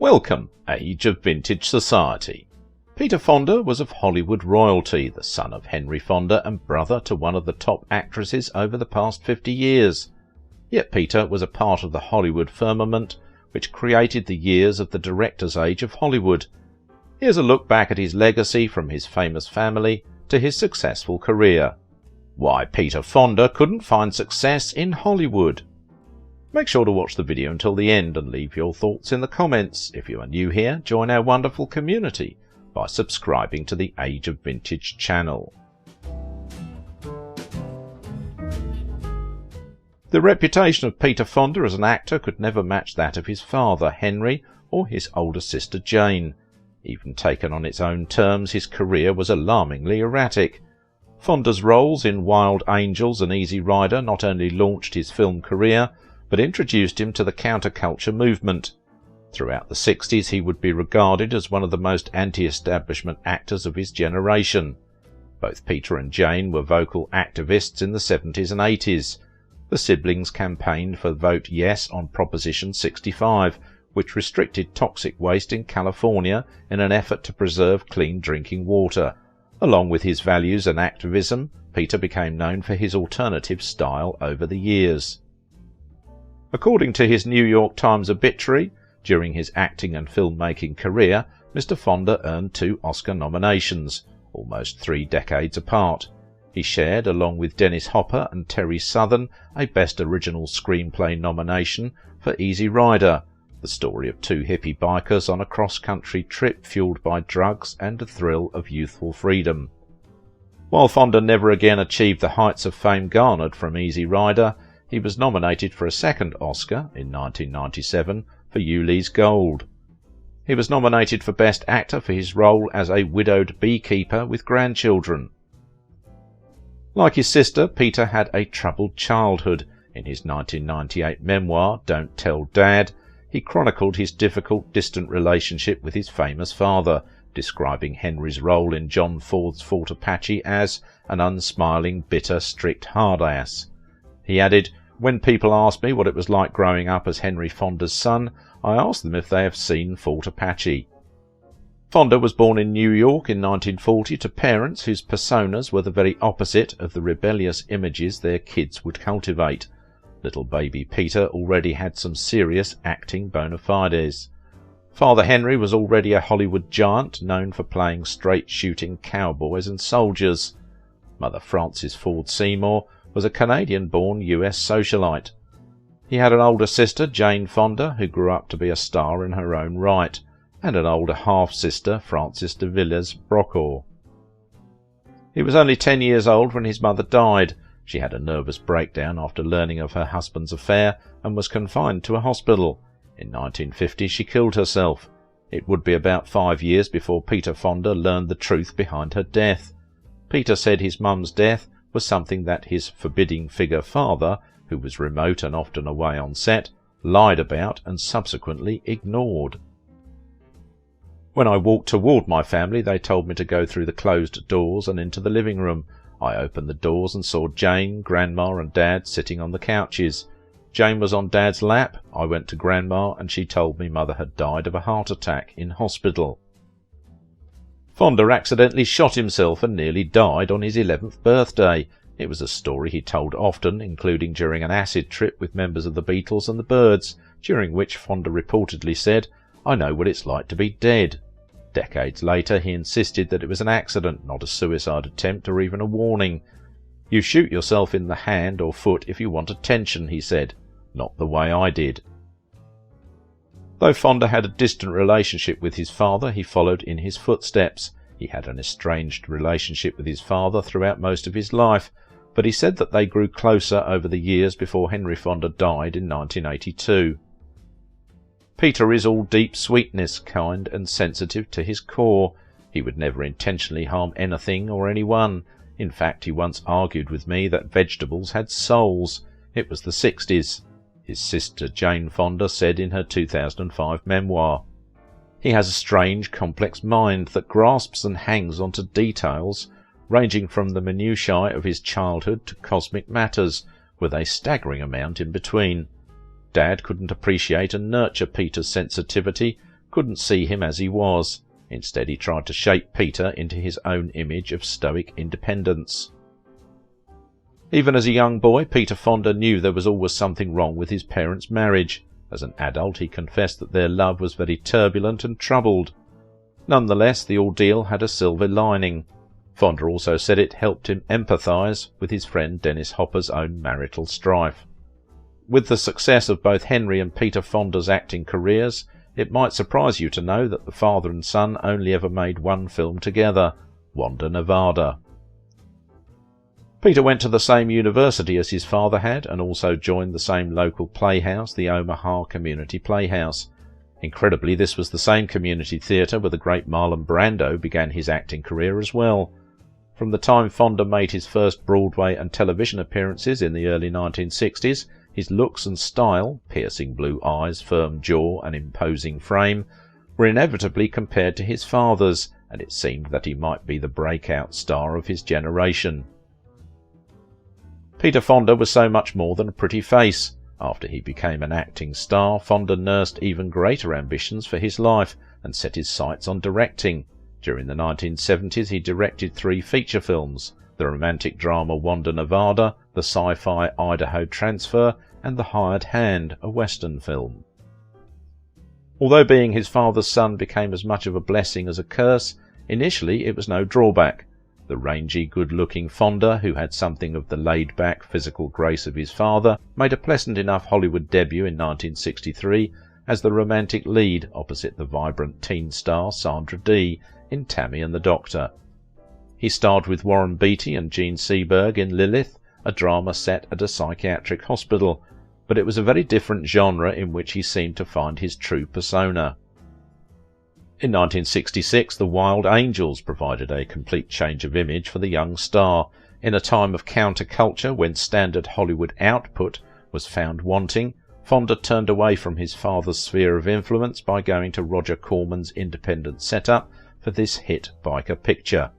Welcome, Age of Vintage Society. Peter Fonda was of Hollywood royalty, the son of Henry Fonda and brother to one of the top actresses over the past 50 years. Yet Peter was a part of the Hollywood firmament which created the years of the director's age of Hollywood. Here's a look back at his legacy from his famous family to his successful career. Why Peter Fonda couldn't find success in Hollywood. Make sure to watch the video until the end and leave your thoughts in the comments. If you are new here, join our wonderful community by subscribing to the Age of Vintage channel. The reputation of Peter Fonda as an actor could never match that of his father, Henry, or his older sister, Jane. Even taken on its own terms, his career was alarmingly erratic. Fonda's roles in Wild Angels and Easy Rider not only launched his film career, but introduced him to the counterculture movement. Throughout the 60s he would be regarded as one of the most anti-establishment actors of his generation. Both Peter and Jane were vocal activists in the 70s and 80s. The siblings campaigned for Vote Yes on Proposition 65, which restricted toxic waste in California in an effort to preserve clean drinking water. Along with his values and activism, Peter became known for his alternative style over the years. According to his New York Times obituary, during his acting and filmmaking career, Mr. Fonda earned 2 Oscar nominations, almost 3 decades apart. He shared, along with Dennis Hopper and Terry Southern, a Best Original Screenplay nomination for Easy Rider, the story of 2 hippie bikers on a cross-country trip fueled by drugs and the thrill of youthful freedom. While Fonda never again achieved the heights of fame garnered from Easy Rider, he was nominated for a second Oscar in 1997 for Ulee's Gold. He was nominated for Best Actor for his role as a widowed beekeeper with grandchildren. Like his sister, Peter had a troubled childhood. In his 1998 memoir, Don't Tell Dad, he chronicled his difficult, distant relationship with his famous father, describing Henry's role in John Ford's Fort Apache as an unsmiling, bitter, strict hard-ass. He added, "When people ask me what it was like growing up as Henry Fonda's son, I ask them if they have seen Fort Apache." Fonda was born in New York in 1940 to parents whose personas were the very opposite of the rebellious images their kids would cultivate. Little baby Peter already had some serious acting bona fides. Father Henry was already a Hollywood giant known for playing straight-shooting cowboys and soldiers. Mother Frances Ford Seymour was a Canadian-born US socialite. He had an older sister, Jane Fonda, who grew up to be a star in her own right, and an older half-sister, Frances de Villiers Brokaw. He was only 10 years old when his mother died. She had a nervous breakdown after learning of her husband's affair and was confined to a hospital. In 1950 she killed herself. It would be about 5 years before Peter Fonda learned the truth behind her death. Peter said his mum's death was something that his forbidding figure father, who was remote and often away on set, lied about and subsequently ignored. "When I walked toward my family, they told me to go through the closed doors and into the living room. I opened the doors and saw Jane, Grandma and Dad sitting on the couches. Jane was on Dad's lap. I went to Grandma and she told me Mother had died of a heart attack in hospital." Fonda accidentally shot himself and nearly died on his 11th birthday. It was a story he told often, including during an acid trip with members of the Beatles and the Byrds, during which Fonda reportedly said, "I know what it's like to be dead." Decades later he insisted that it was an accident, not a suicide attempt or even a warning. "You shoot yourself in the hand or foot if you want attention," he said. "Not the way I did." Though Fonda had a distant relationship with his father, he followed in his footsteps. He had an estranged relationship with his father throughout most of his life, but he said that they grew closer over the years before Henry Fonda died in 1982. Peter is all deep sweetness, kind and sensitive to his core. He would never intentionally harm anything or anyone. In fact, he once argued with me that vegetables had souls. It was the 60s. His sister Jane Fonda said in her 2005 memoir. He has a strange, complex mind that grasps and hangs onto details, ranging from the minutiae of his childhood to cosmic matters, with a staggering amount in between. Dad couldn't appreciate and nurture Peter's sensitivity, couldn't see him as he was. Instead, he tried to shape Peter into his own image of stoic independence. Even as a young boy, Peter Fonda knew there was always something wrong with his parents' marriage. As an adult, he confessed that their love was very turbulent and troubled. Nonetheless, the ordeal had a silver lining. Fonda also said it helped him empathise with his friend Dennis Hopper's own marital strife. With the success of both Henry and Peter Fonda's acting careers, it might surprise you to know that the father and son only ever made one film together, Wanda, Nevada. Peter went to the same university as his father had, and also joined the same local playhouse, the Omaha Community Playhouse. Incredibly, this was the same community theatre where the great Marlon Brando began his acting career as well. From the time Fonda made his first Broadway and television appearances in the early 1960s, his looks and style, piercing blue eyes, firm jaw and imposing frame, were inevitably compared to his father's, and it seemed that he might be the breakout star of his generation. Peter Fonda was so much more than a pretty face. After he became an acting star, Fonda nursed even greater ambitions for his life and set his sights on directing. During the 1970s he directed 3 feature films: the romantic drama Wanda, Nevada, the sci-fi Idaho Transfer, and The Hired Hand, a western film. Although being his father's son became as much of a blessing as a curse, initially it was no drawback. The rangy, good-looking Fonda, who had something of the laid-back physical grace of his father, made a pleasant enough Hollywood debut in 1963 as the romantic lead opposite the vibrant teen star Sandra Dee in Tammy and the Doctor. He starred with Warren Beatty and Gene Seberg in Lilith, a drama set at a psychiatric hospital, but it was a very different genre in which he seemed to find his true persona. In 1966, The Wild Angels provided a complete change of image for the young star. In a time of counterculture when standard Hollywood output was found wanting, Fonda turned away from his father's sphere of influence by going to Roger Corman's independent setup for this hit biker picture.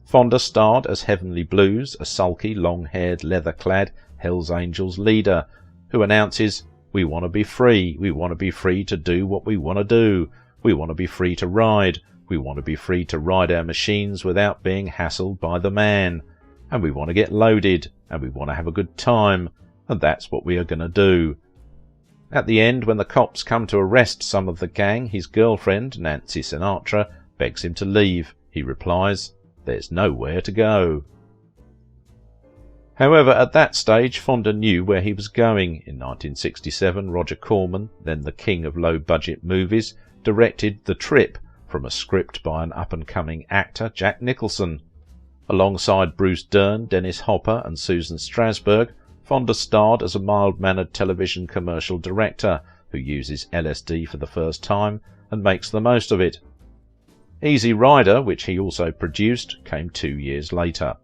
Fonda starred as Heavenly Blues, a sulky, long-haired, leather-clad Hells Angels leader, who announces, "We want to be free. We want to be free to do what we want to do. We want to be free to ride. We want to be free to ride our machines without being hassled by the man. And we want to get loaded. And we want to have a good time. And that's what we are going to do." At the end, when the cops come to arrest some of the gang, his girlfriend, Nancy Sinatra, begs him to leave. He replies, "There's nowhere to go." However, at that stage, Fonda knew where he was going. In 1967, Roger Corman, then the king of low-budget movies, directed The Trip from a script by an up-and-coming actor, Jack Nicholson. Alongside Bruce Dern, Dennis Hopper and Susan Strasberg, Fonda starred as a mild-mannered television commercial director who uses LSD for the first time and makes the most of it. Easy Rider, which he also produced, came 2 years later.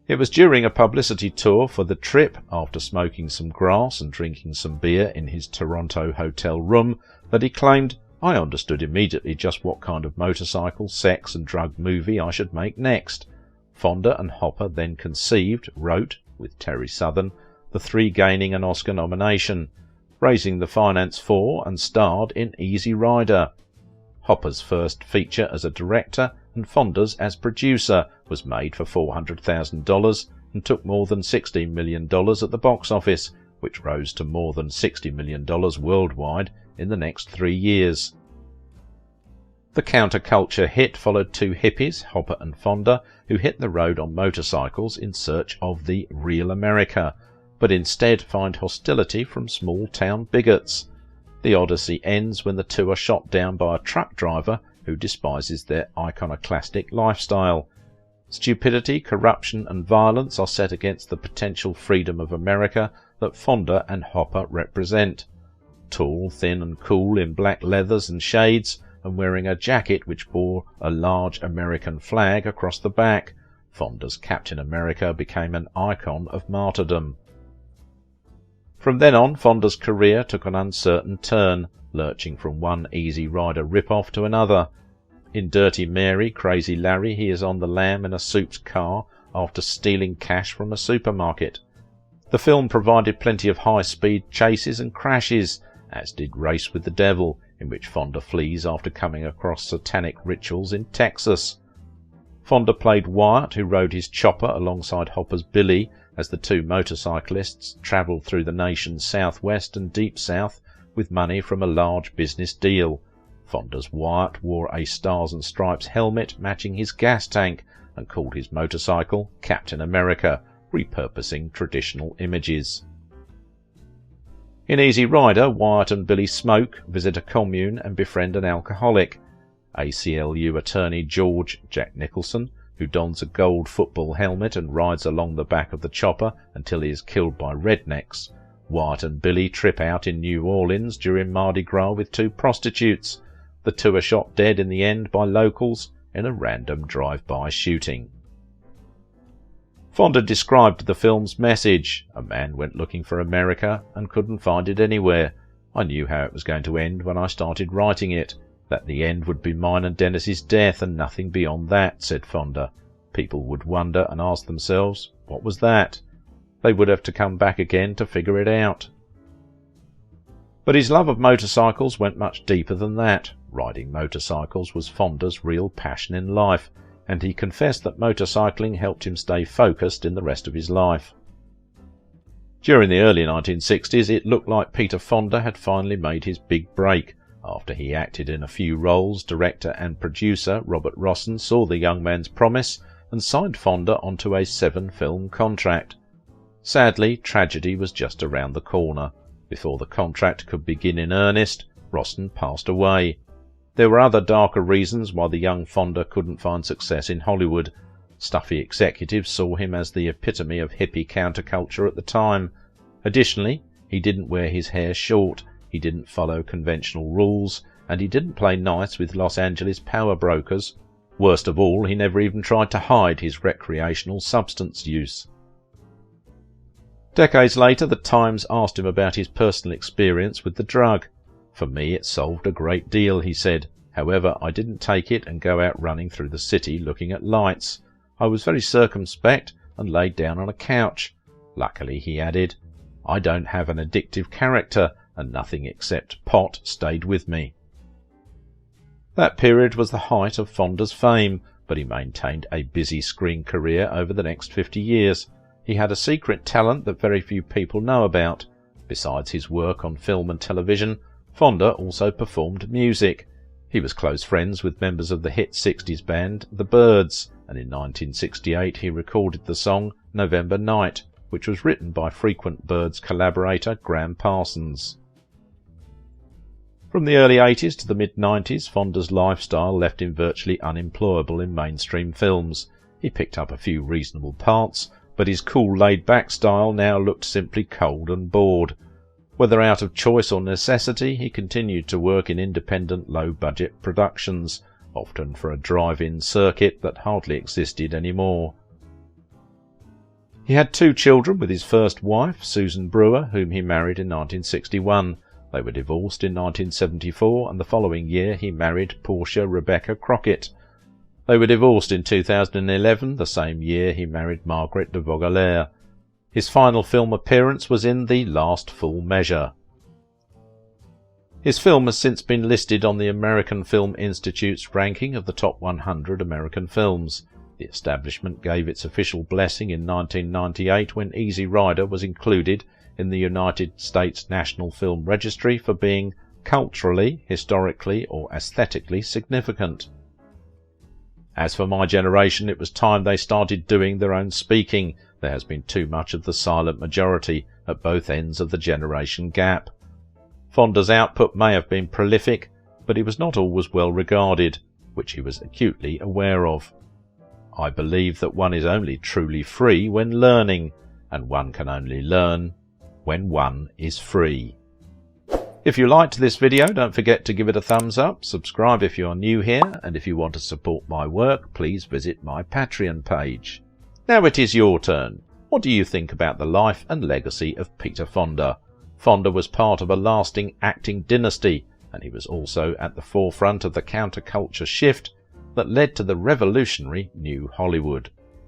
It was during a publicity tour for The Trip, after smoking some grass and drinking some beer in his Toronto hotel room, that he claimed, "I understood immediately just what kind of motorcycle, sex and drug movie I should make next." Fonda and Hopper then conceived, wrote, with Terry Southern, the 3 gaining an Oscar nomination, raising the finance for and starred in Easy Rider. Hopper's first feature as a director and Fonda's as producer was made for $400,000 and took more than $16 million at the box office, which rose to more than $60 million worldwide in the next 3 years. The Counterculture Hit followed 2 hippies, Hopper and Fonda, who hit the road on motorcycles in search of the real America, but instead find hostility from small-town bigots. The odyssey ends when the 2 are shot down by a truck driver who despises their iconoclastic lifestyle. Stupidity, corruption and violence are set against the potential freedom of America that Fonda and Hopper represent. Tall, thin and cool in black leathers and shades, and wearing a jacket which bore a large American flag across the back, Fonda's Captain America became an icon of martyrdom. From then on, Fonda's career took an uncertain turn, lurching from one Easy Rider rip-off to another. In Dirty Mary, Crazy Larry, he is on the lam in a souped car after stealing cash from a supermarket. The film provided plenty of high-speed chases and crashes, as did Race with the Devil, in which Fonda flees after coming across satanic rituals in Texas. Fonda played Wyatt, who rode his chopper alongside Hopper's Billy as the two motorcyclists travelled through the nation's southwest and deep south with money from a large business deal. Fonda's Wyatt wore a Stars and Stripes helmet matching his gas tank and called his motorcycle Captain America, repurposing traditional images. In Easy Rider, Wyatt and Billy smoke, visit a commune and befriend an alcoholic. ACLU attorney George Jack Nicholson, who dons a gold football helmet and rides along the back of the chopper until he is killed by rednecks. Wyatt and Billy trip out in New Orleans during Mardi Gras with two prostitutes. The two are shot dead in the end by locals in a random drive-by shooting. Fonda described the film's message. A man went looking for America and couldn't find it anywhere. I knew how it was going to end when I started writing it, that the end would be mine and Dennis's death and nothing beyond that, said Fonda. People would wonder and ask themselves, what was that? They would have to come back again to figure it out. But his love of motorcycles went much deeper than that. Riding motorcycles was Fonda's real passion in life, and he confessed that motorcycling helped him stay focused in the rest of his life. During the early 1960s, it looked like Peter Fonda had finally made his big break. After he acted in a few roles, director and producer Robert Rossen saw the young man's promise and signed Fonda onto a 7-film contract. Sadly, tragedy was just around the corner. Before the contract could begin in earnest, Rossen passed away. There were other darker reasons why the young Fonda couldn't find success in Hollywood. Stuffy executives saw him as the epitome of hippie counterculture at the time. Additionally, he didn't wear his hair short, he didn't follow conventional rules, and he didn't play nice with Los Angeles power brokers. Worst of all, he never even tried to hide his recreational substance use. Decades later, the Times asked him about his personal experience with the drug. For me, it solved a great deal, he said. However, I didn't take it and go out running through the city looking at lights. I was very circumspect and laid down on a couch. Luckily, he added, I don't have an addictive character, and nothing except pot stayed with me. That period was the height of Fonda's fame, but he maintained a busy screen career over the next 50 years. He had a secret talent that very few people know about. Besides his work on film and television, Fonda also performed music. He was close friends with members of the hit 60s band The Byrds, and in 1968 he recorded the song November Night, which was written by frequent Byrds collaborator Graham Parsons. From the early 80s to the mid-90s, Fonda's lifestyle left him virtually unemployable in mainstream films. He picked up a few reasonable parts, but his cool laid-back style now looked simply cold and bored. Whether out of choice or necessity, he continued to work in independent low-budget productions, often for a drive-in circuit that hardly existed anymore. He had 2 children with his first wife, Susan Brewer, whom he married in 1961. They were divorced in 1974, and the following year he married Portia Rebecca Crockett. They were divorced in 2011, the same year he married Margaret de Vogelaire. His final film appearance was in The Last Full Measure. His film has since been listed on the American Film Institute's ranking of the top 100 American films. The establishment gave its official blessing in 1998 when Easy Rider was included in the United States National Film Registry for being culturally, historically, or aesthetically significant. As for my generation, it was time they started doing their own speaking. There has been too much of the silent majority at both ends of the generation gap. Fonda's output may have been prolific, but he was not always well regarded, which he was acutely aware of. I believe that one is only truly free when learning, and one can only learn when one is free. If you liked this video, don't forget to give it a thumbs up, subscribe if you are new here, and if you want to support my work, please visit my Patreon page. Now it is your turn. What do you think about the life and legacy of Peter Fonda? Fonda was part of a lasting acting dynasty, and he was also at the forefront of the counterculture shift that led to the revolutionary New Hollywood.